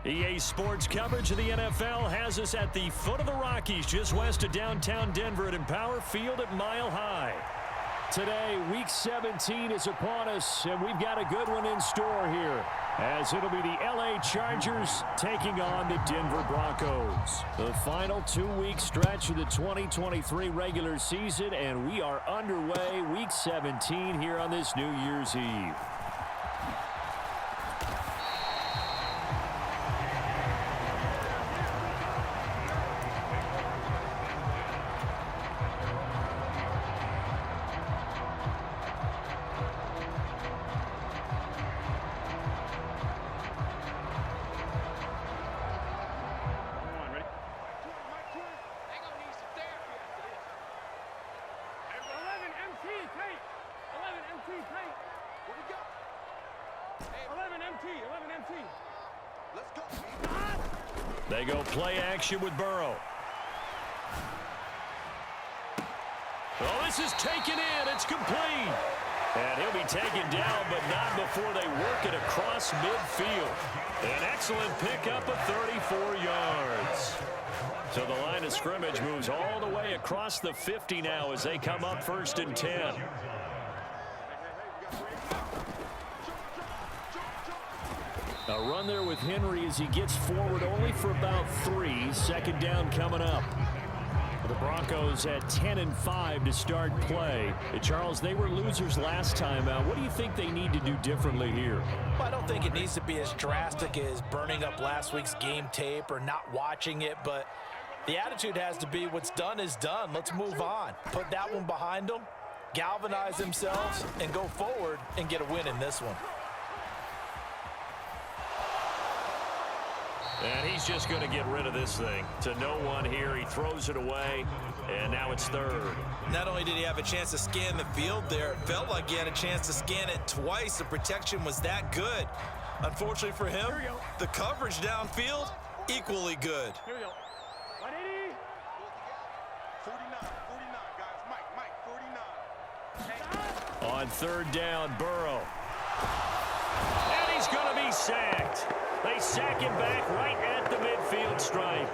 EA Sports coverage of the NFL has us at the foot of the Rockies, just west of downtown Denver at Empower Field at Mile High. Today, Week 17 is upon us, and we've got a good one in store here, as it'll be the LA Chargers taking on the Denver Broncos. The final 2-week stretch of the 2023 regular season, and we are underway Week 17 here on this New Year's Eve. They go play action with Burrow. Oh, this is taken in. It's complete. And he'll be taken down, but not before they work it across midfield. An excellent pickup of 34 yards. So the line of scrimmage moves all the way across the 50 now as they come up 1st and 10. A run there with Henry as he gets forward only for about 3. 2nd down coming up. The Broncos at 10-5 to start play. Charles, they were losers last time out. What do you think they need to do differently here? Well, I don't think it needs to be as drastic as burning up last week's game tape or not watching it, but the attitude has to be what's done is done. Let's move on. Put that one behind them, galvanize themselves, and go forward and get a win in this one. And he's just going to get rid of this thing. To no one here. He throws it away, and now it's 3rd. Not only did he have a chance to scan the field there, it felt like he had a chance to scan it twice. The protection was that good. Unfortunately for him, the coverage downfield, equally good. Here we go. 180. 49, guys. Mike, 49. On 3rd down, Burrow. And he's going to be sacked. They sack him back right at the midfield stripe.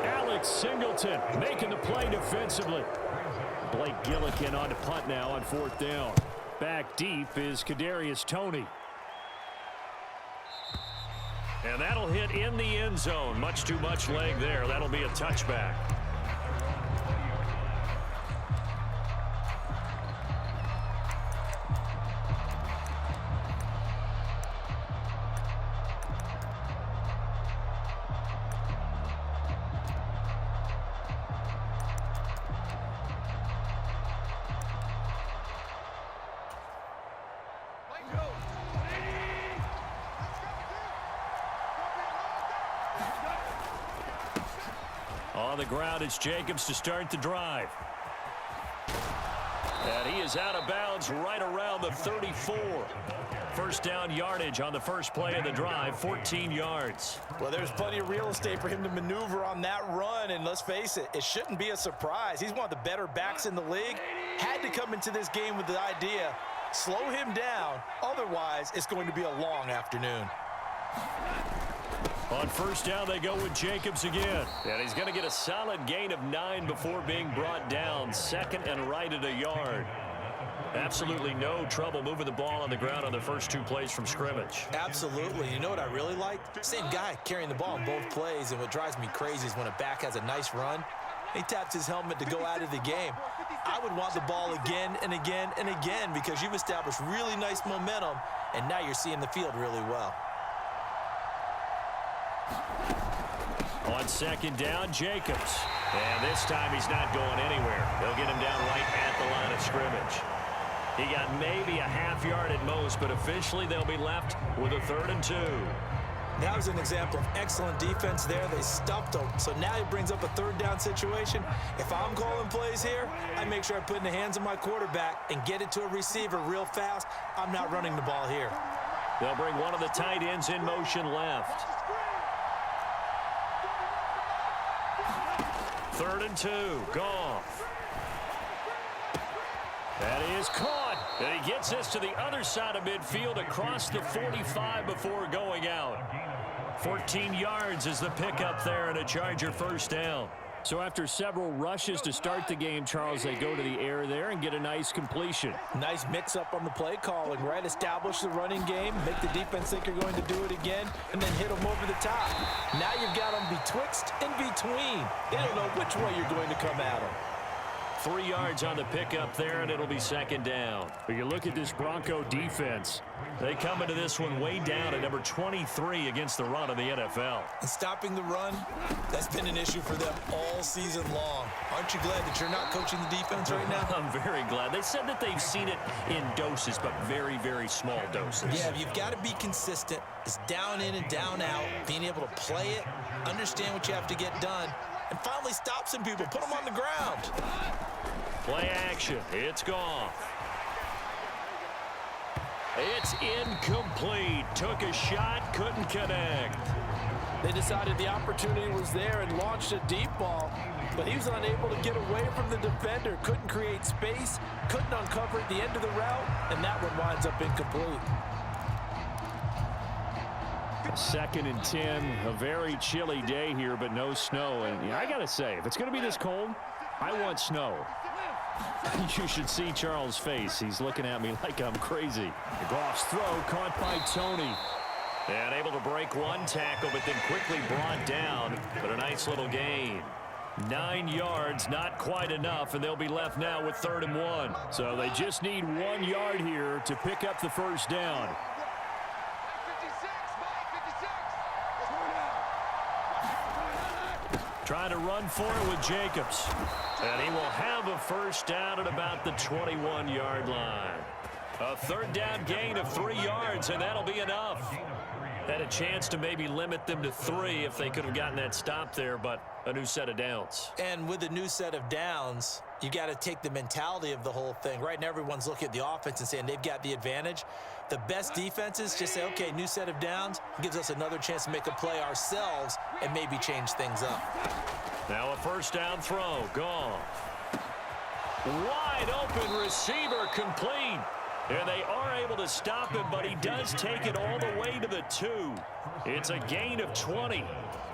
Alex Singleton making the play defensively. Blake Gillikin on to punt now on 4th down. Back deep is Kadarius Toney. And that'll hit in the end zone. Much too much leg there. That'll be a touchback. On the ground, it's Jacobs to start the drive. And he is out of bounds right around the 34. 1st down yardage on the first play of the drive, 14 yards. Well, there's plenty of real estate for him to maneuver on that run, and let's face it, it shouldn't be a surprise. He's one of the better backs in the league. Had to come into this game with the idea, slow him down, otherwise it's going to be a long afternoon. On 1st down, they go with Jacobs again. And he's going to get a solid gain of 9 before being brought down. 2nd and right at a yard. Absolutely no trouble moving the ball on the ground on the first 2 plays from scrimmage. Absolutely. You know what I really like? Same guy carrying the ball in both plays, and what drives me crazy is when a back has a nice run, he taps his helmet to go out of the game. I would want the ball again and again and again because you've established really nice momentum, and now you're seeing the field really well. On 2nd down, Jacobs. And this time he's not going anywhere. They'll get him down right at the line of scrimmage. He got maybe a half yard at most, but officially they'll be left with a 3rd and 2. That was an example of excellent defense there. They stuffed him. So now he brings up a 3rd down situation. If I'm calling plays here, I make sure I put it in the hands of my quarterback and get it to a receiver real fast. I'm not running the ball here. They'll bring one of the tight ends in motion left. 3rd and 2, Goff. That is caught. And he gets this to the other side of midfield across the 45 before going out. 14 yards is the pickup there and a Charger first down. So after several rushes to start the game, Charles, they go to the air there and get a nice completion. Nice mix-up on the play calling, right? Establish the running game, make the defense think you're going to do it again, and then hit them over the top. Now you've got them betwixt and between. They don't know which way you're going to come at them. 3 yards on the pickup there, and it'll be second down. But you look at this Bronco defense. They come into this one way down at number 23 against the run of the NFL. And stopping the run, that's been an issue for them all season long. Aren't you glad that you're not coaching the defense right now? I'm very glad. They said that they've seen it in doses, but very, very small doses. Yeah, you've got to be consistent. It's down in and down out, being able to play it, understand what you have to get done, and finally stop some people, put them on the ground. Play action. It's gone. It's incomplete. Took a shot, couldn't connect. They decided the opportunity was there and launched a deep ball, but he was unable to get away from the defender, couldn't create space, couldn't uncover at the end of the route, and that one winds up incomplete. 2nd and 10, a very chilly day here, but no snow. And I got to say, if it's going to be this cold, I want snow. You should see Charles' face. He's looking at me like I'm crazy. Goff's throw caught by Tony. And able to break one tackle, but then quickly brought down. But a nice little gain. 9 yards, not quite enough, and they'll be left now with 3rd and 1. So they just need 1 yard here to pick up the first down. Trying to run for it with Jacobs. And he will have a first down at about the 21-yard line. A 3rd down gain of 3 yards, and that'll be enough. Had a chance to maybe limit them to 3 if they could have gotten that stop there, but a new set of downs. And with a new set of downs, you got to take the mentality of the whole thing. Right now, everyone's looking at the offense and saying they've got the advantage. The best defenses just say, okay, new set of downs, gives us another chance to make a play ourselves and maybe change things up. Now a first down throw, gone. Wide open receiver, complete. And they are able to stop him, but he does take it all the way to the 2. It's a gain of 20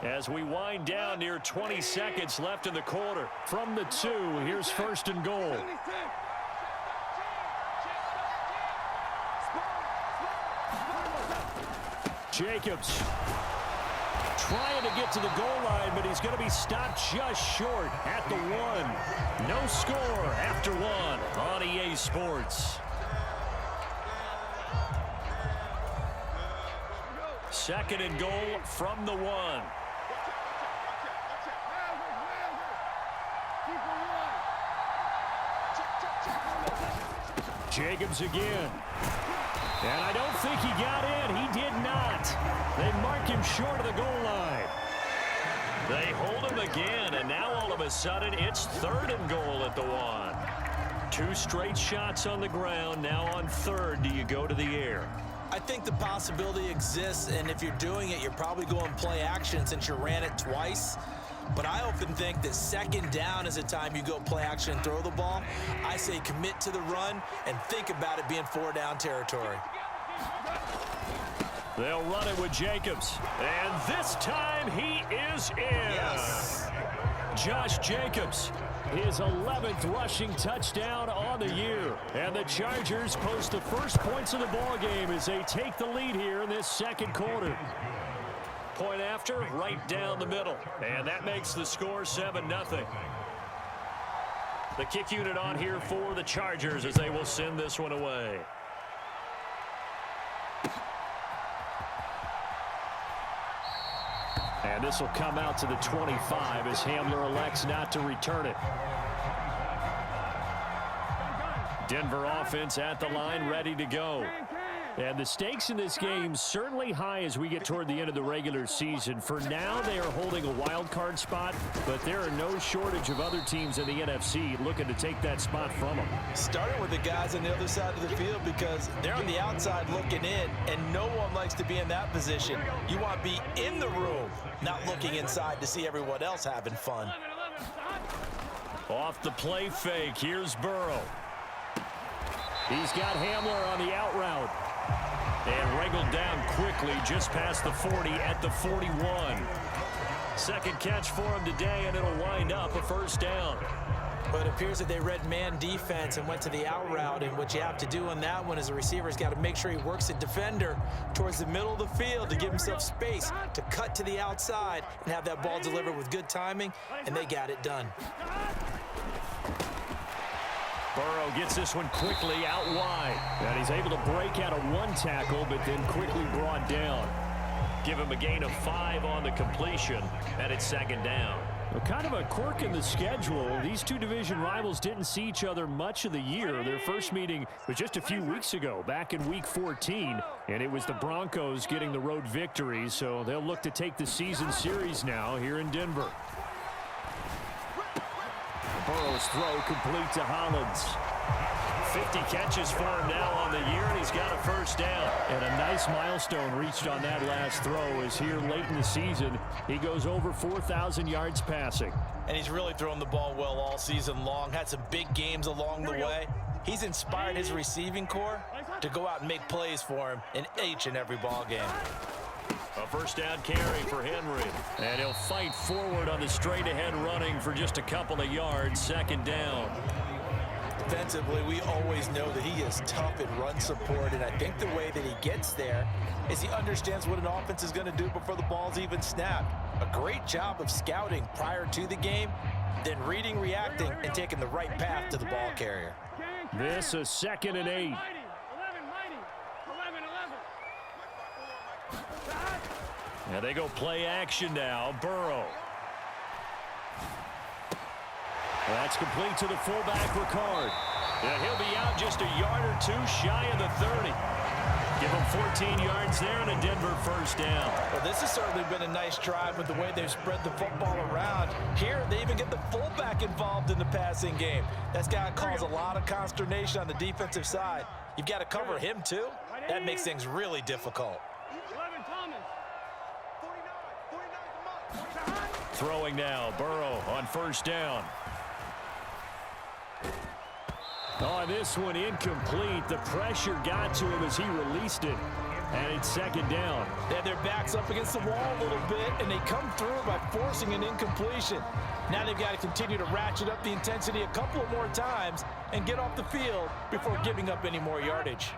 as we wind down near 20 seconds left in the quarter. From the 2, here's 1st and goal. Jacobs trying to get to the goal line, but he's going to be stopped just short at the 1. No score after 1 on EA Sports. 2nd and goal from the 1. Jacobs again. And I don't think he got in. He did not. They mark him short of the goal line. They hold him again, and now all of a sudden it's 3rd and goal at the 1. 2 straight shots on the ground. Now on 3rd, do you go to the air? I think the possibility exists, and if you're doing it, you're probably going play action since you ran it twice. But I often think that 2nd down is a time you go play action and throw the ball. I say commit to the run and think about it being 4-down territory. They'll run it with Jacobs. And this time he is in. Yes. Josh Jacobs, his 11th rushing touchdown on the year. And the Chargers post the first points of the ball game as they take the lead here in this 2nd quarter. Point after, right down the middle. And that makes the score 7-0. The kick unit on here for the Chargers as they will send this one away. And this will come out to the 25 as Hamler elects not to return it. Denver offense at the line, ready to go. And the stakes in this game certainly high as we get toward the end of the regular season. For now, they are holding a wild card spot, but there are no shortage of other teams in the NFC looking to take that spot from them. Starting with the guys on the other side of the field because they're on the outside looking in, and no one likes to be in that position. You want to be in the room, not looking inside to see everyone else having fun. Off the play fake, here's Burrow. He's got Hamler on the out route. And wriggled down quickly just past the 40 at the 41. Second catch for him today, and it'll wind up a first down. But it appears that they read man defense and went to the out route, and what you have to do on that one is the receiver's got to make sure he works the defender towards the middle of the field to give himself space to cut to the outside and have that ball delivered with good timing, and they got it done. Burrow gets this one quickly out wide. And he's able to break out of one tackle, but then quickly brought down. Give him a gain of 5 on the completion, and it's second down. Well, kind of a quirk in the schedule. These two division rivals didn't see each other much of the year. Their first meeting was just a few weeks ago, back in Week 14, and it was the Broncos getting the road victory, so they'll look to take the season series now here in Denver. Burrow's throw complete to Hollins. 50 catches for him now on the year, and he's got a first down. And a nice milestone reached on that last throw as here late in the season, he goes over 4,000 yards passing. And he's really thrown the ball well all season long, had some big games along the way. He's inspired his receiving corps to go out and make plays for him in each and every ball game. A first down carry for Henry. And he'll fight forward on the straight-ahead running for just a couple of yards, second down. Defensively, we always know that he is tough in run support, and I think the way that he gets there is he understands what an offense is going to do before the ball's even snapped. A great job of scouting prior to the game, then reading, reacting, and taking the right path to the ball carrier. This is 2nd and 8. Now they go play action now. Burrow. That's complete to the fullback, Ricard. And he'll be out just a yard or two shy of the 30. Give him 14 yards there and a Denver first down. Well, this has certainly been a nice drive with the way they've spread the football around. Here, they even get the fullback involved in the passing game. That's got to cause a lot of consternation on the defensive side. You've got to cover him, too. That makes things really difficult. Throwing now, Burrow on first down. On this one, incomplete. The pressure got to him as he released it. And it's second down. They have their backs up against the wall a little bit, and they come through by forcing an incompletion. Now they've got to continue to ratchet up the intensity a couple of more times and get off the field before giving up any more yardage.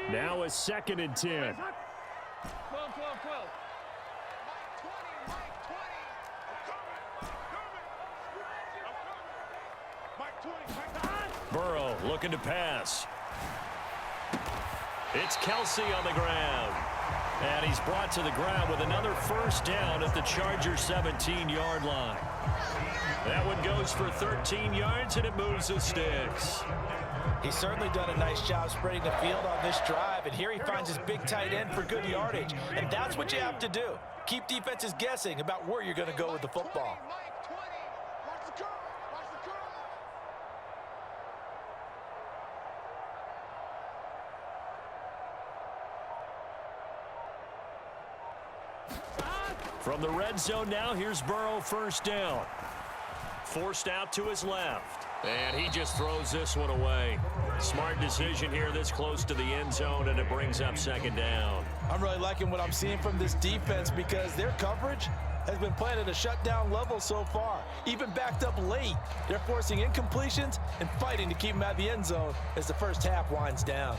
Now a 2nd and 10. 12. Burrow looking to pass. It's Kelsey on the ground. And he's brought to the ground with another first down at the Chargers' 17-yard line. That one goes for 13 yards, and it moves the sticks. He's certainly done a nice job spreading the field on this drive, and here he finds his big tight end for good yardage. And that's what you have to do. Keep defenses guessing about where you're going to go with the football. From the red zone now, here's Burrow first down. Forced out to his left. And he just throws this one away. Smart decision here this close to the end zone, and it brings up second down. I'm really liking what I'm seeing from this defense because their coverage has been playing at a shutdown level so far. Even backed up late, they're forcing incompletions and fighting to keep them out of the end zone as the first half winds down.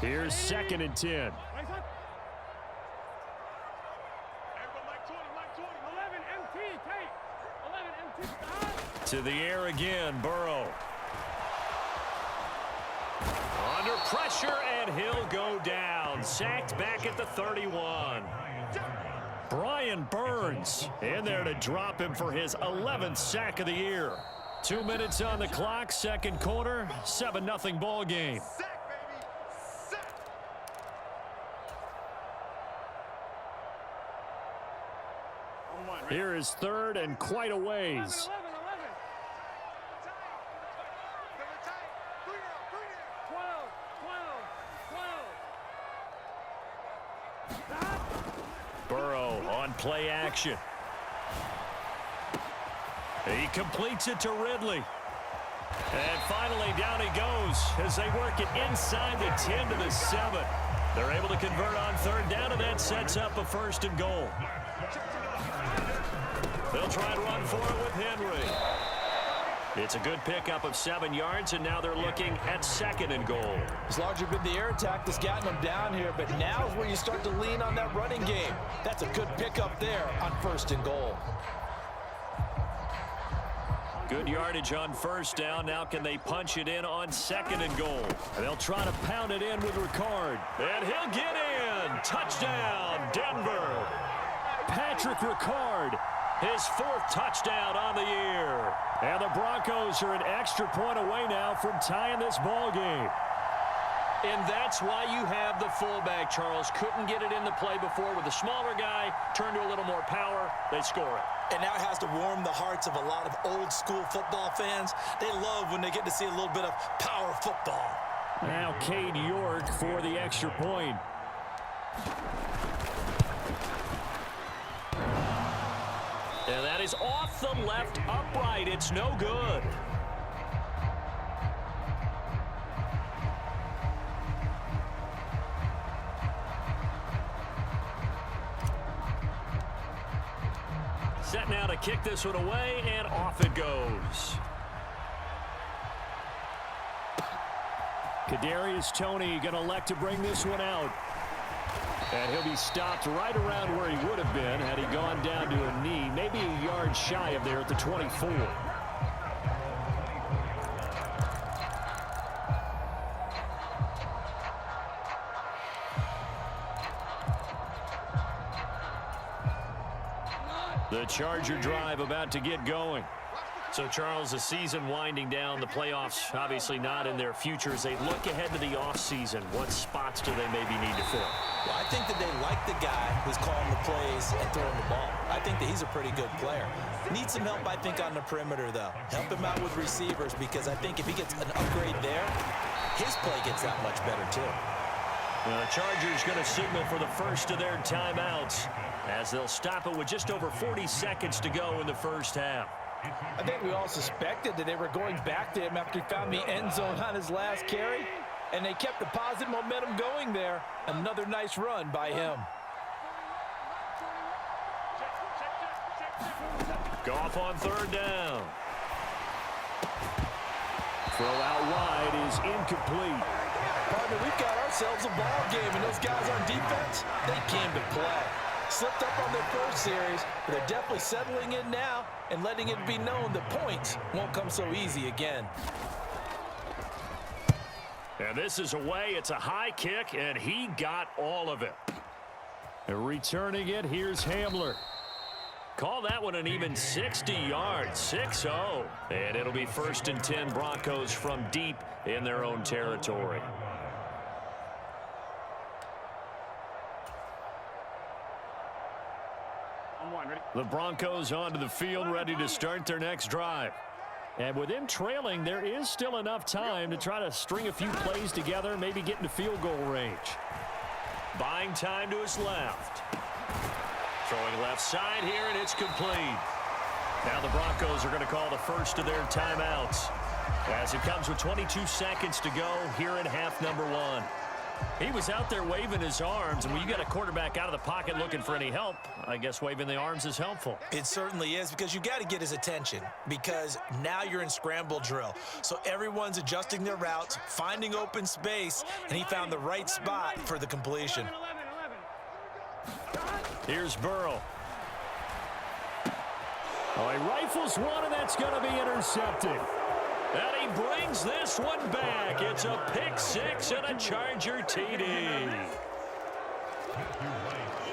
Here's 2nd and 10. To the air again, Burrow. Under pressure, and he'll go down. Sacked back at the 31. Brian Burns in there to drop him for his 11th sack of the year. 2 minutes on the clock, second quarter, 7-0 ball game. Here is 3rd and quite a ways. Burrow on play action. He completes it to Ridley. And finally, down he goes as they work it inside the 10 to the 7. They're able to convert on third down, and that sets up a 1st and goal. They'll try and run for it with Henry. It's a good pickup of 7 yards, and now they're looking at 2nd and goal. It's largely been the air attack that's gotten them down here, but now is where you start to lean on that running game. That's a good pickup there on 1st and goal. Good yardage on 1st down. Now can they punch it in on 2nd and goal? They'll try to pound it in with Ricard. And he'll get in. Touchdown, Denver. Patrick Ricard, his 4th touchdown on the year. And the Broncos are an extra point away now from tying this ball game. And that's why you have the fullback, Charles. Couldn't get it in the play before with a smaller guy. Turn to a little more power. They score it. And now it has to warm the hearts of a lot of old-school football fans. They love when they get to see a little bit of power football. Now Cade York for the extra point. And that is off the left upright. It's no good. Set now to kick this one away, and off it goes. Kadarius Toney going to elect to bring this one out. And he'll be stopped right around where he would have been had he gone down to a knee, maybe a yard shy of there at the 24. The Charger drive about to get going. So, Charles, the season winding down, the playoffs obviously not in their future. As they look ahead to the offseason, what spots do they maybe need to fill? Well, I think that they like the guy who's calling the plays and throwing the ball. I think that he's a pretty good player. Needs some help, I think, on the perimeter, though. Help him out with receivers, because I think if he gets an upgrade there, his play gets that much better, too. Well, the Chargers going to signal for the first of their timeouts as they'll stop it with just over 40 seconds to go in the first half. I think we all suspected that they were going back to him after he found the end zone on his last carry, and they kept the positive momentum going there. Another nice run by him. Goff on third down. Throw out wide is incomplete. Partner, we've got ourselves a ball game, and those guys on defense, they came to play. Slipped up on their first series, but they're definitely settling in now and letting it be known that points won't come so easy again. And this is away. It's a high kick, and he got all of it. And returning it, here's Hamler. Call that one an even 60 yards, 6-0. And it'll be 1st and 10 Broncos from deep in their own territory. The Broncos onto the field, ready to start their next drive. And with them trailing, there is still enough time to try to string a few plays together, maybe get into field goal range. Buying time to his left. Throwing left side here, and it's complete. Now the Broncos are going to call the first of their timeouts as it comes with 22 seconds to go here in half number 1. He was out there waving his arms, and when you got a quarterback out of the pocket looking for any help, I guess waving the arms is helpful. It certainly is, because you got to get his attention, because now you're in scramble drill. So everyone's adjusting their routes, finding open space, and he found the right spot for the completion. Here's Burrow. Oh, he rifles one, and that's going to be intercepted. And he brings this one back. It's a pick six and a Charger TD.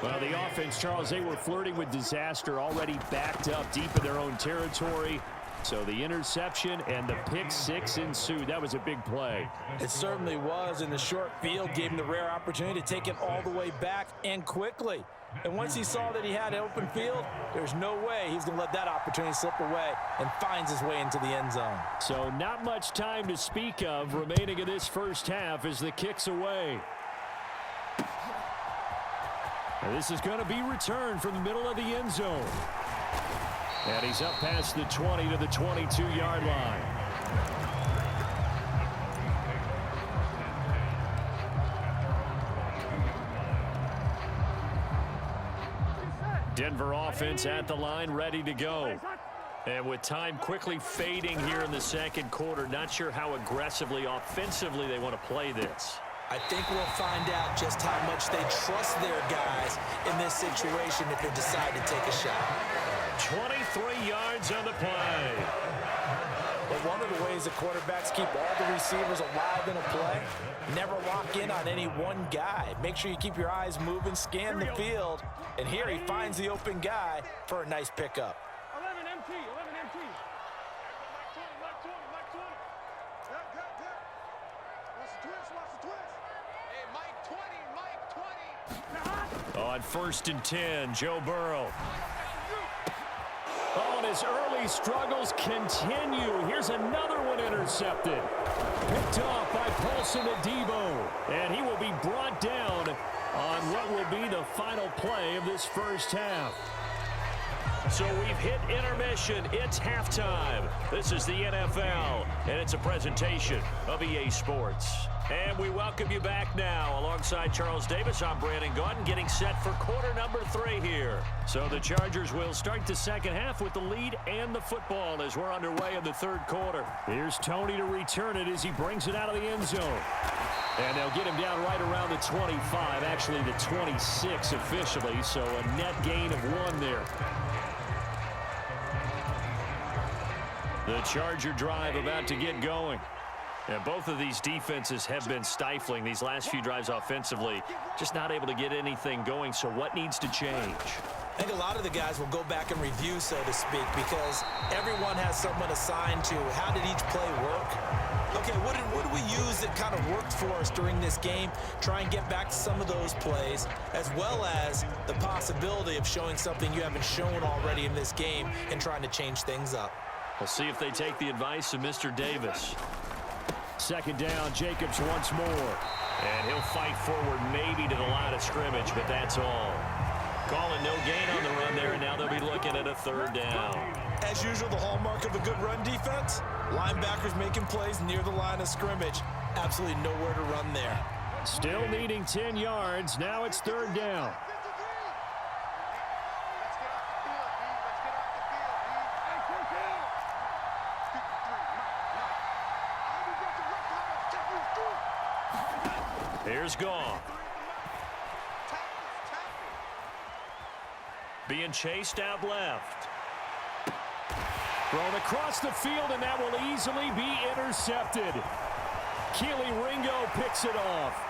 Well, the offense, Charles, they were flirting with disaster, already backed up deep in their own territory. So the interception and the pick six ensued. That was a big play. It certainly was, and the short field gave him the rare opportunity to take it all the way back and quickly. And once he saw that he had open field, there's no way he's going to let that opportunity slip away, and finds his way into the end zone. So not much time to speak of remaining in this first half as the kick's away. And this is going to be returned from the middle of the end zone. And he's up past the 20 to the 22-yard line. Denver offense at the line, ready to go. And with time quickly fading here in the second quarter, not sure how aggressively, offensively they want to play this. I think we'll find out just how much they trust their guys in this situation if they decide to take a shot. 23 yards on the play. But one of the ways the quarterbacks keep all the receivers alive in a play, never lock in on any one guy. Make sure you keep your eyes moving, scan the field, and here he finds the open guy for a nice pickup. 11 MT, 11 MT. Watch the twist. Hey, Mike 20. On 1st and 10, Joe Burrow. Oh, and his early struggles continue. Here's another one intercepted. Picked off by Paulson Adebo. And he will be brought down on what will be the final play of this first half. So we've hit intermission. It's halftime. This is the NFL, and it's a presentation of EA Sports. And we welcome you back now. Alongside Charles Davis, I'm Brandon Gaudin, getting set for quarter number 3 here. So the Chargers will start the second half with the lead and the football as we're underway in the third quarter. Here's Tony to return it as he brings it out of the end zone. And they'll get him down right around the 25, actually the 26 officially, so a net gain of 1 there. The Charger drive about to get going. And both of these defenses have been stifling these last few drives offensively. Just not able to get anything going, so what needs to change? I think a lot of the guys will go back and review, so to speak, because everyone has someone assigned to how did each play work. Okay, what did we use that kind of worked for us during this game? Try and get back to some of those plays, as well as the possibility of showing something you haven't shown already in this game and trying to change things up. We'll see if they take the advice of Mr. Davis. Second down, Jacobs once more. And he'll fight forward maybe to the line of scrimmage, but that's all. Calling no gain on the run there, and now they'll be looking at a third down. As usual, the hallmark of a good run defense, linebackers making plays near the line of scrimmage. Absolutely nowhere to run there. Still needing 10 yards. Now it's third down. Here's Gone. Being chased out left. Thrown across the field, and that will easily be intercepted. Keely Ringo picks it off.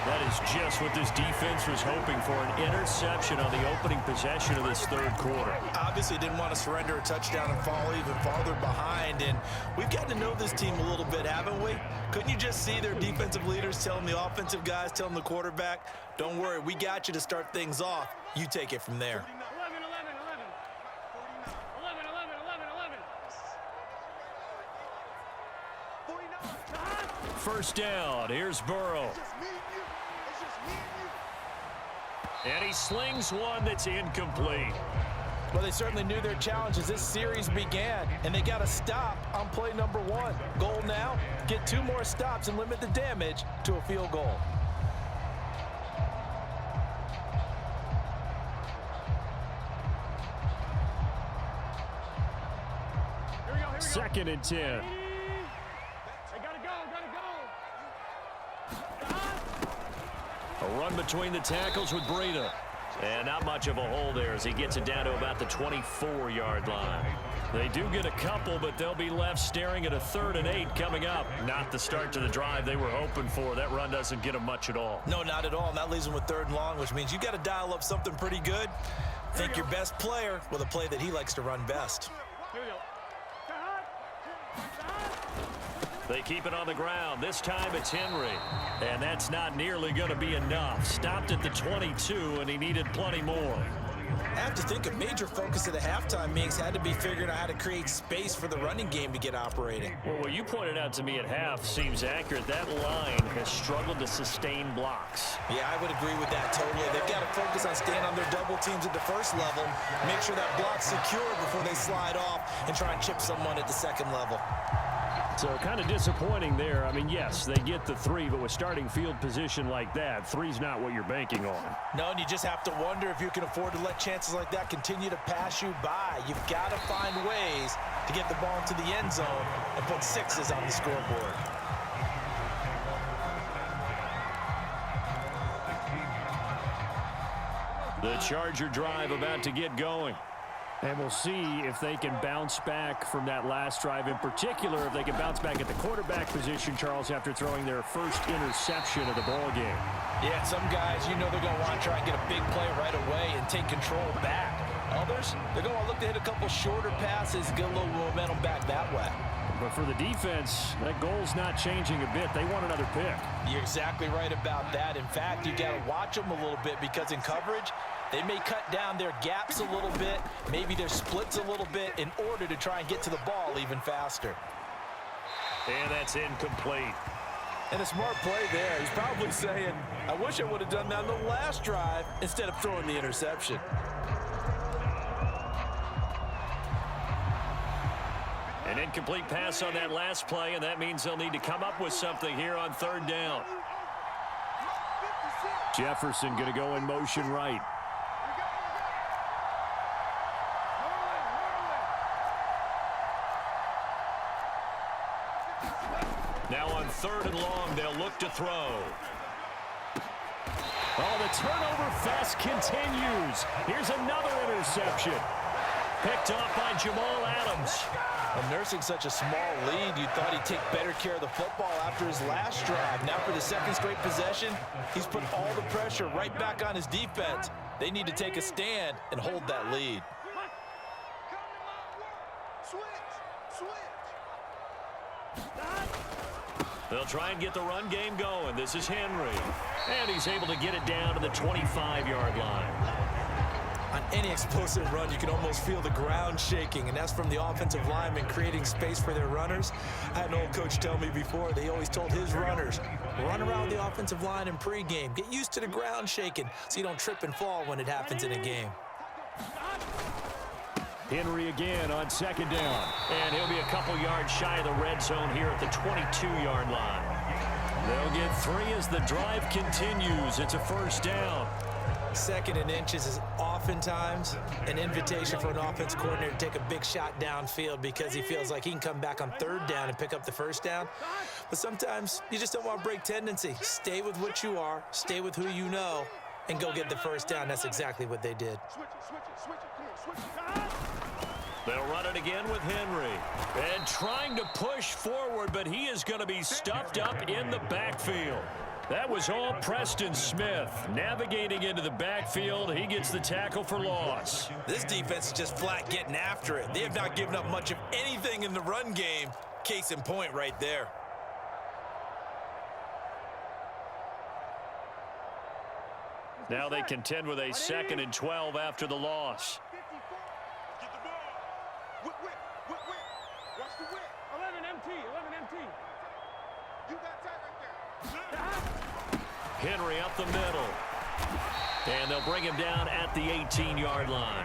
That is just what this defense was hoping for, an interception on the opening possession of this third quarter. Obviously didn't want to surrender a touchdown and fall even farther behind, and we've gotten to know this team a little bit, haven't we? Couldn't you just see their defensive leaders telling the offensive guys, telling the quarterback, don't worry, we got you to start things off. You take it from there. 11. First down, here's Burrow. And he slings one that's incomplete. Well, they certainly knew their challenge as this series began, and they got to stop on play number 1. Goal now, get 2 more stops and limit the damage to a field goal. Second and 10. A run between the tackles with Breida. And not much of a hole there as he gets it down to about the 24-yard line. They do get a couple, but they'll be left staring at a 3rd and 8 coming up. Not the start to the drive they were hoping for. That run doesn't get them much at all. No, not at all. And that leaves them with 3rd and long, which means you got to dial up something pretty good. Think your best player with a play that he likes to run best. They keep it on the ground. This time it's Henry. And that's not nearly going to be enough. Stopped at the 22, and he needed plenty more. I have to think a major focus of the halftime meetings had to be figuring out how to create space for the running game to get operating. Well, what you pointed out to me at half seems accurate. That line has struggled to sustain blocks. Yeah, I would agree with that totally. They've got to focus on staying on their double teams at the first level, make sure that block's secure before they slide off and try and chip someone at the second level. So kind of disappointing there. I mean, yes, they get the 3, but with starting field position like that, 3's not what you're banking on. No, and you just have to wonder if you can afford to let chances like that continue to pass you by. You've got to find ways to get the ball into the end zone and put 6s on the scoreboard. The Charger drive about to get going. And we'll see if they can bounce back from that last drive. In particular, if they can bounce back at the quarterback position, Charles, after throwing their first interception of the ball game. Yeah, some guys, you know they're going to want to try and get a big play right away and take control back. Others, they're going to look to hit a couple shorter passes, get a little momentum back that way. But for the defense, that goal's not changing a bit. They want another pick. You're exactly right about that. In fact, you got to watch them a little bit because in coverage, they may cut down their gaps a little bit, maybe their splits a little bit in order to try and get to the ball even faster. And that's incomplete. And a smart play there. He's probably saying, I wish I would have done that on the last drive instead of throwing the interception. An incomplete pass on that last play, and that means they'll need to come up with something here on 3rd down. Jefferson going to go in motion right. Now on 3rd and long, they'll look to throw. Oh, the turnover fest continues. Here's another interception. Picked off by Jamal Adams. Well, nursing such a small lead, you thought he'd take better care of the football after his last drive. Now for the 2nd straight possession, he's put all the pressure right back on his defense. They need to take a stand and hold that lead. They'll try and get the run game going. This is Henry. And he's able to get it down to the 25-yard line. On any explosive run, you can almost feel the ground shaking, and that's from the offensive linemen creating space for their runners. I had an old coach tell me before, they always told his runners, run around the offensive line in pregame. Get used to the ground shaking so you don't trip and fall when it happens in a game. Henry again on 2nd down. And he'll be a couple yards shy of the red zone here at the 22-yard line. They'll get 3 as the drive continues. It's a 1st down. 2nd and inches is oftentimes an invitation for an offense coordinator to take a big shot downfield because he feels like he can come back on 3rd down and pick up the 1st down. But sometimes you just don't want to break tendency. Stay with what you are, stay with who you know, and go get the 1st down. That's exactly what they did. They'll run it again with Henry. And trying to push forward, but he is going to be stuffed up in the backfield. That was all Preston Smith. Navigating into the backfield, he gets the tackle for loss. This defense is just flat getting after it. They have not given up much of anything in the run game. Case in point right there. Now they contend with a 2nd and 12 after the loss. Get the ball. Whip. Watch the whip. 11 MT. You got time right there. Henry up the middle. And they'll bring him down at the 18-yard line.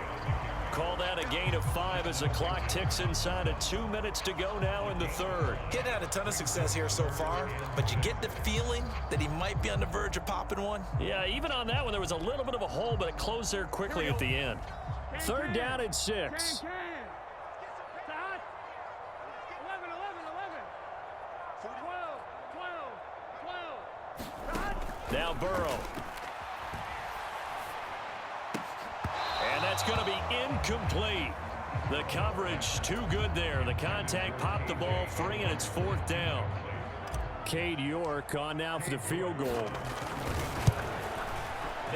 Call that a gain of 5 as the clock ticks inside of 2 minutes to go now in the 3rd. Getting had a ton of success here so far, but you get the feeling that he might be on the verge of popping one. Yeah, even on that one, there was a little bit of a hole, but it closed there quickly at the end. 3rd down and 6. 12. Now Burrow. And that's going to be incomplete. The coverage too good there. The contact popped the ball free, and it's 4th down. Cade York on now for the field goal.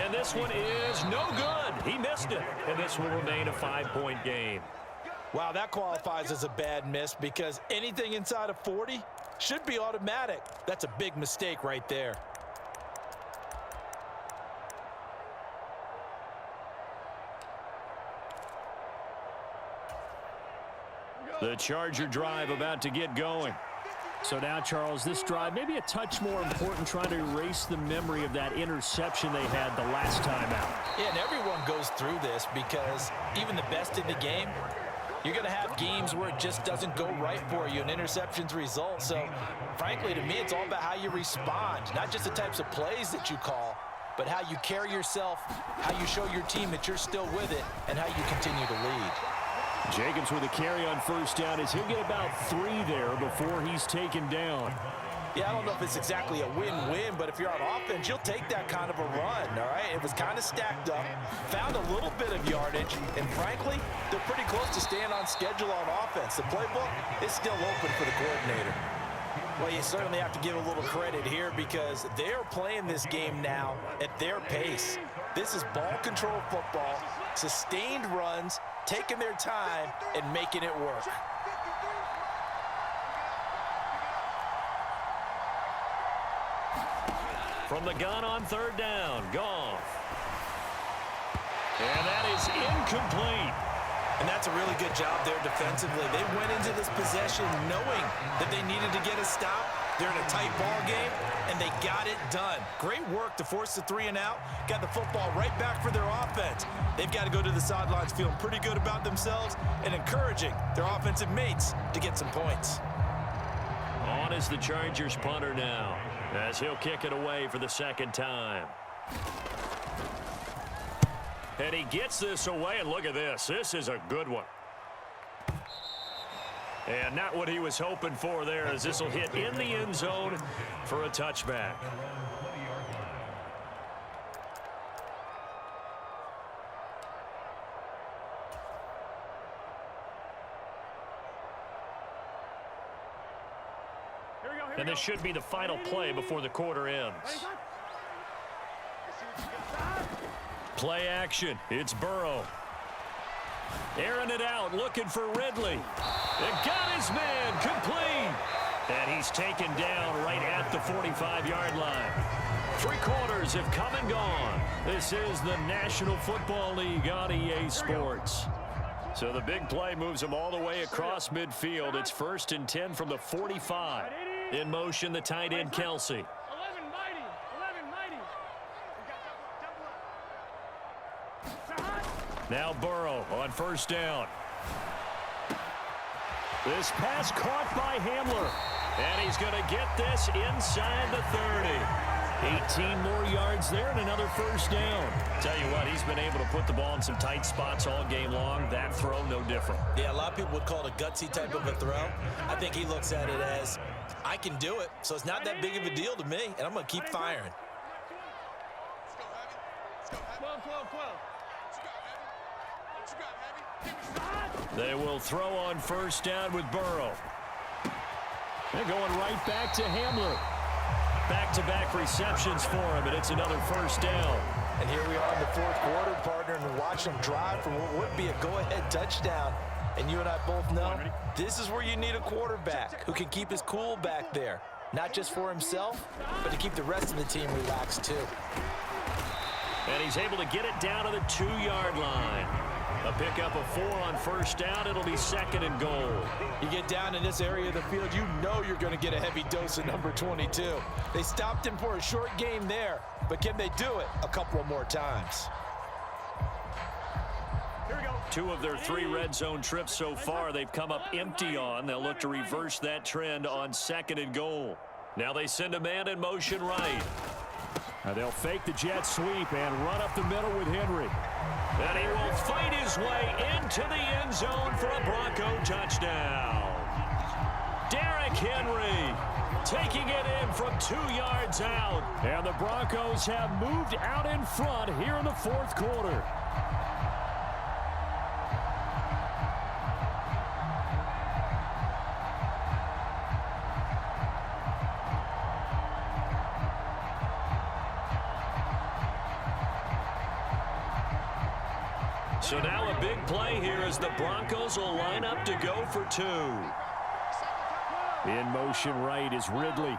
And this one is no good. He missed it. And this will remain a 5-point game. Wow, that qualifies as a bad miss because anything inside of 40 should be automatic. That's a big mistake right there. The Charger drive about to get going. So now, Charles, this drive maybe a touch more important, trying to erase the memory of that interception they had the last time out. Yeah, and everyone goes through this because even the best in the game, You're going to have games where it just doesn't go right for you and interceptions result. So, frankly, to me, it's all about how you respond, not just the types of plays that you call, but how you carry yourself, how you show your team that you're still with it, and how you continue to lead. Jacobs with a carry on first down as he'll get about 3 there before he's taken down. Yeah, I don't know if it's exactly a win-win, but if you're on offense, you'll take that kind of a run, all right? It was kind of stacked up, found a little bit of yardage, and frankly, they're pretty close to staying on schedule on offense. The playbook is still open for the coordinator. Well, you certainly have to give a little credit here because they're playing this game now at their pace. This is ball control football, sustained runs, taking their time, and making it work. From the gun on third down, Goff. And that is incomplete. And that's a really good job there defensively. They went into this possession knowing that they needed to get a stop. They're in a tight ball game, and they got it done. Great work to force the 3 and out. Got the football right back for their offense. They've got to go to the sidelines feeling pretty good about themselves and encouraging their offensive mates to get some points. On is the Chargers punter now, as he'll kick it away for the second time. And he gets this away, and look at this. This is a good one. And not what he was hoping for there, as this will hit in the end zone for a touchback. And this should be the final play before the quarter ends. Play action. It's Burrow. Airing it out, looking for Ridley. And got his man, complete. And he's taken down right at the 45-yard line. 3 quarters have come and gone. This is the National Football League on EA Sports. So the big play moves them all the way across midfield. It's 1st and 10 from the 45. In motion, the tight end, Kelsey. 11 mighty. Now Burrow on first down. This pass caught by Hamler. And he's going to get this inside the 30. 18 more yards there and another first down. Tell you what, he's been able to put the ball in some tight spots all game long. That throw, no different. Yeah, a lot of people would call it a gutsy type of a throw. I think he looks at it as, I can do it, so it's not that big of a deal to me, and I'm going to keep firing. 12. They will throw on first down with Burrow. They're going right back to Hamler. Back-to-back receptions for him, and it's another first down. And here we are in the 4th quarter, partner, and watch them drive for what would be a go-ahead touchdown. And you and I both know this is where you need a quarterback who can keep his cool back there, not just for himself, but to keep the rest of the team relaxed too. And he's able to get it down to the 2-yard line. A pickup of 4 on first down. It'll be 2nd and goal. You get down in this area of the field, you know you're going to get a heavy dose of number 22. They stopped him for a short game there, but can they do it a couple of more times? Here we go. 2 of their 3 red zone trips so far they've come up empty on. They'll look to reverse that trend on 2nd and goal. Now they send a man in motion right. They'll fake the jet sweep and run up the middle with Henry. And he will fight his way into the end zone for a Bronco touchdown. Derrick Henry taking it in from 2 yards out. And the Broncos have moved out in front here in the 4th quarter. So now a big play here as the Broncos will line up to go for 2. In motion right is Ridley.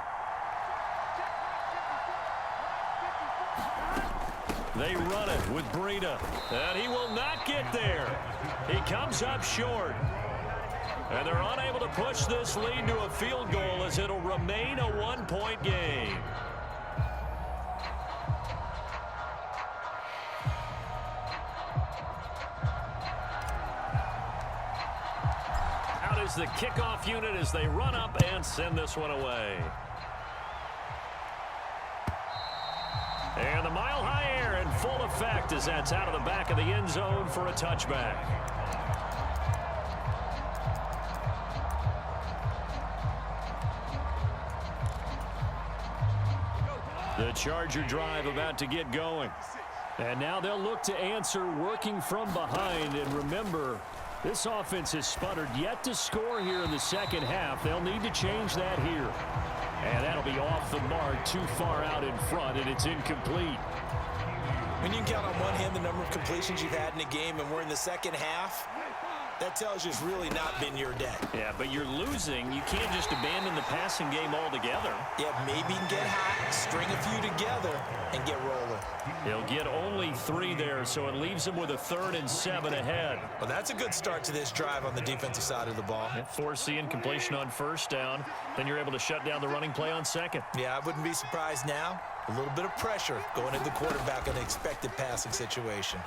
They run it with Breida. And he will not get there. He comes up short. And they're unable to push this lead to a field goal as it'll remain a 1-point game. is the kickoff unit as they run up and send this one away. And the mile-high air in full effect as that's out of the back of the end zone for a touchback. The Charger drive about to get going. And now they'll look to answer working from behind. And remember, this offense has sputtered yet to score here in the second half. They'll need to change that here. And that'll be off the mark, too far out in front, and it's incomplete. When you can count on one hand the number of completions you've had in a game and we're in the second half, that tells you it's really not been your day. Yeah, but you're losing. You can't just abandon the passing game altogether. Yeah, maybe you can get hot, string a few together, and get rolling. He'll get only 3 there, so it leaves him with a 3rd and 7 ahead. Well, that's a good start to this drive on the defensive side of the ball. Force the incompletion on 1st down. Then you're able to shut down the running play on 2nd. Yeah, I wouldn't be surprised now. A little bit of pressure going into the quarterback in an expected passing situation.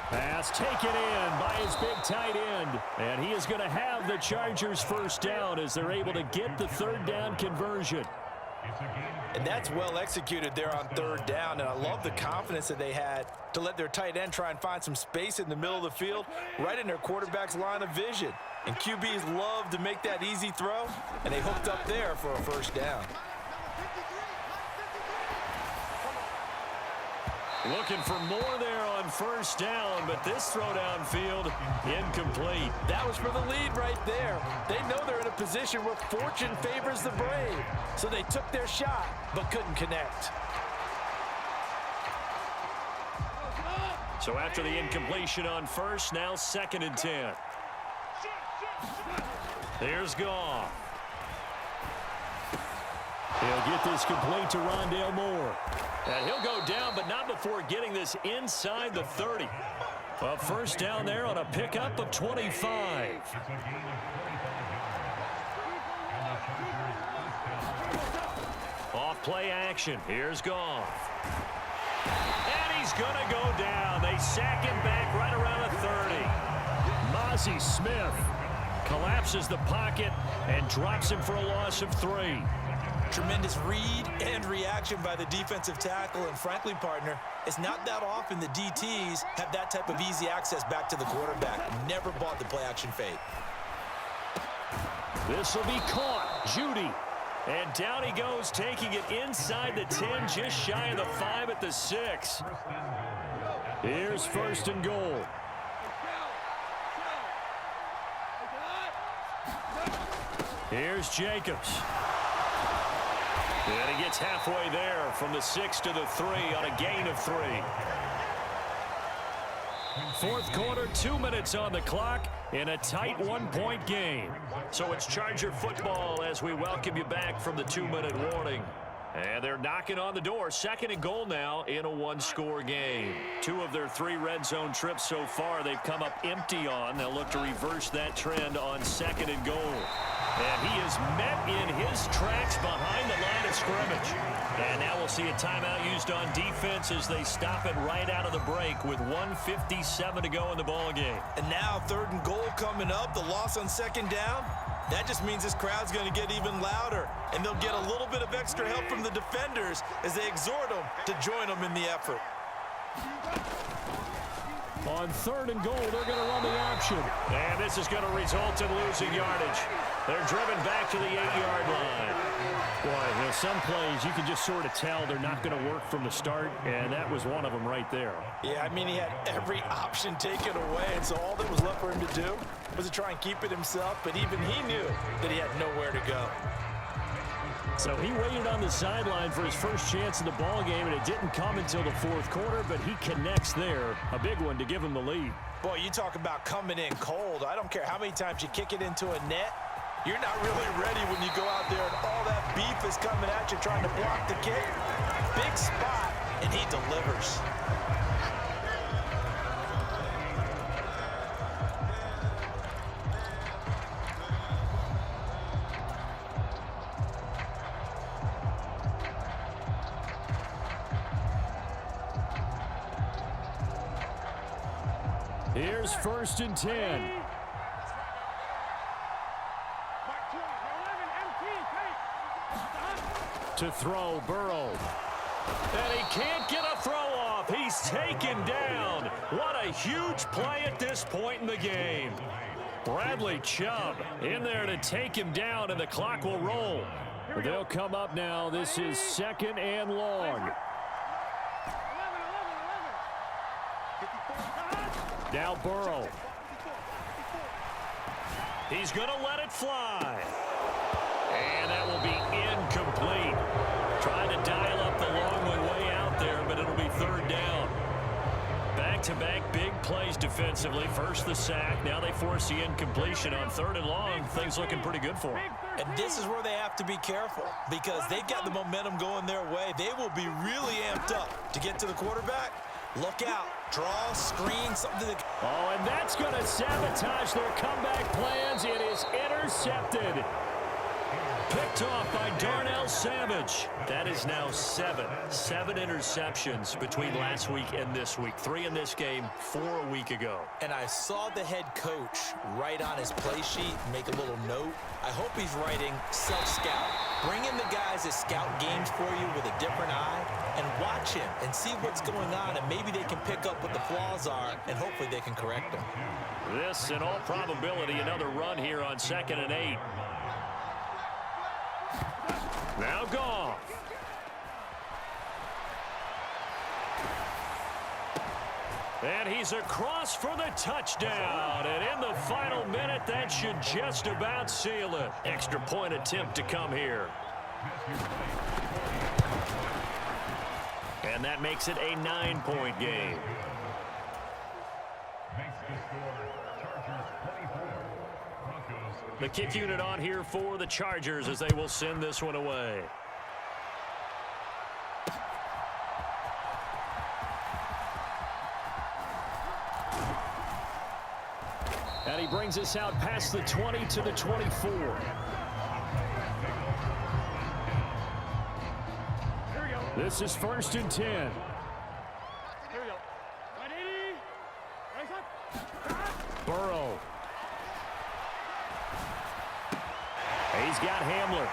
Pass taken in by his big tight end. And he is going to have the Chargers 1st down as they're able to get the 3rd down conversion. And that's well executed there on 3rd down. And I love the confidence that they had to let their tight end try and find some space in the middle of the field, right in their quarterback's line of vision. And QBs love to make that easy throw, and they hooked up there for a 1st down. Looking for more there on 1st down, but this throw downfield incomplete. That was for the lead right there. They know they're in a position where fortune favors the brave. So they took their shot, but couldn't connect. So after the incompletion on 1st, now 2nd and 10. Here's Goff. He'll get this complete to Rondale Moore. And he'll go down, but not before getting this inside the 30. A 1st down there on a pickup of 25. Off play action. Here's Goff. And he's going to go down. They sack him back right around the 30. Mozzie Smith collapses the pocket and drops him for a loss of 3. Tremendous read and reaction by the defensive tackle, and frankly, partner, it's not that often the DTs have that type of easy access back to the quarterback. Never bought the play action fade. This will be caught. Judy. And down he goes, taking it inside the 10, just shy of the 5 at the 6. Here's 1st and goal. Here's Jacobs. And he gets halfway there from the 6 to the 3 on a gain of 3. 4th quarter, 2 minutes on the clock in a tight 1-point game. So it's Charger football as we welcome you back from the 2-minute warning. And they're knocking on the door. 2nd and goal now in a 1-score game. 2 of their 3 red zone trips so far they've come up empty on. They'll look to reverse that trend on 2nd and goal. And he is met in his tracks behind the line of scrimmage. And now we'll see a timeout used on defense as they stop it right out of the break with 1:57 to go in the ballgame. And now 3rd and goal coming up. The loss on 2nd down. That just means this crowd's going to get even louder. And they'll get a little bit of extra help from the defenders as they exhort them to join them in the effort. On 3rd and goal, they're going to run the option. And this is going to result in losing yardage. They're driven back to the 8-yard line. Boy, you know, some plays you can just sort of tell they're not going to work from the start, and that was one of them right there. Yeah, I mean, he had every option taken away, and so all that was left for him to do was to try and keep it himself, but even he knew that he had nowhere to go. So he waited on the sideline for his first chance in the ballgame, and it didn't come until the 4th quarter, but he connects there. A big one to give him the lead. Boy, you talk about coming in cold. I don't care how many times you kick it into a net. You're not really ready when you go out there and all that beef is coming at you trying to block the kick. Big spot, and he delivers. Here's 1st and 10. To throw, Burrow. And he can't get a throw off. He's taken down. What a huge play at this point in the game. Bradley Chubb in there to take him down, and the clock will roll. They'll come up now. This is 2nd and long. Now Burrow. He's going to let it fly. And that will be incomplete. Trying to dial up the long way out there, but it'll be 3rd down. Back-to-back big plays defensively. First the sack. Now they force the incompletion on 3rd and long. Things looking pretty good for them. And this is where they have to be careful because they've got the momentum going their way. They will be really amped up to get to the quarterback. Look out. Draw, screen, something to... Oh, and that's going to sabotage their comeback plans. It is intercepted. Picked off by Darnell Savage. That is now 7 interceptions between last week and this week. 3 in this game, 4 a week ago. And I saw the head coach write on his play sheet, make a little note. I hope he's writing self-scout. Bring in the guys that scout games for you with a different eye and watch him and see what's going on, and maybe they can pick up what the flaws are, and hopefully they can correct them. This, in all probability, another run here on 2nd and 8. Now Goff. And he's across for the touchdown. And in the final minute, that should just about seal it. Extra point attempt to come here. And that makes it a 9-point game. The kick unit on here for the Chargers as they will send this one away. And he brings us out past the 20 to the 24. This is 1st and 10. Here we go. 180. Rise up. Burrow. He's got Hamler.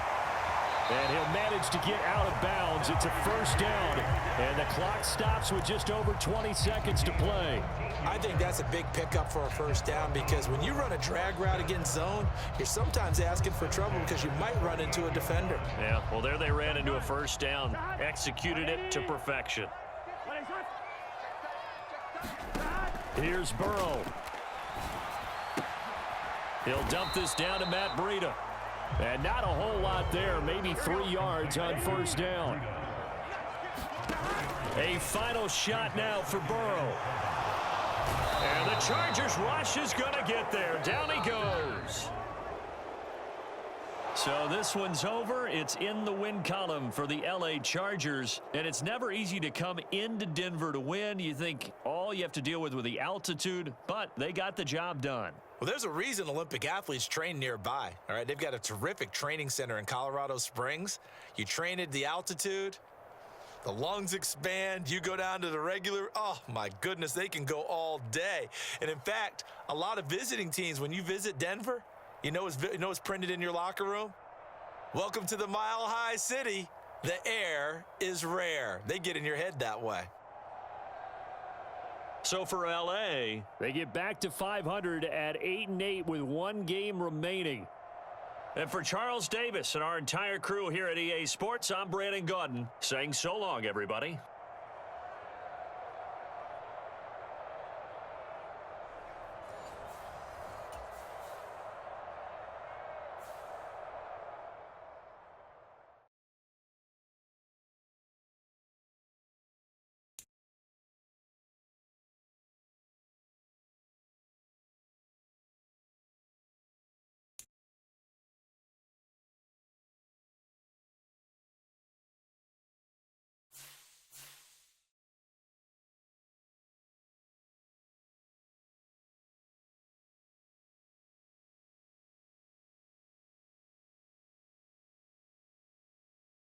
And he'll manage to get out of bounds. It's a 1st down. And the clock stops with just over 20 seconds to play. I think that's a big pickup for a 1st down because when you run a drag route against zone, you're sometimes asking for trouble because you might run into a defender. Yeah, well, there they ran into a 1st down. Executed it to perfection. Here's Burrow. He'll dump this down to Matt Breida. And not a whole lot there, maybe 3 yards on 1st down. A final shot now for Burrow. And the Chargers rush is going to get there. Down he goes. So this one's over. It's in the win column for the LA Chargers. And it's never easy to come into Denver to win. You think all you have to deal with the altitude, but they got the job done. Well, there's a reason Olympic athletes train nearby, all right? They've got a terrific training center in Colorado Springs. You train at the altitude, the lungs expand, you go down to the regular, oh, my goodness, they can go all day. And, in fact, a lot of visiting teams, when you visit Denver, you know what's printed in your locker room? Welcome to the Mile High City. The air is rare. They get in your head that way. So for LA, they get back to 500 at 8-8 with 1 game remaining. And for Charles Davis and our entire crew here at EA Sports, I'm Brandon Gaudin saying so long, everybody.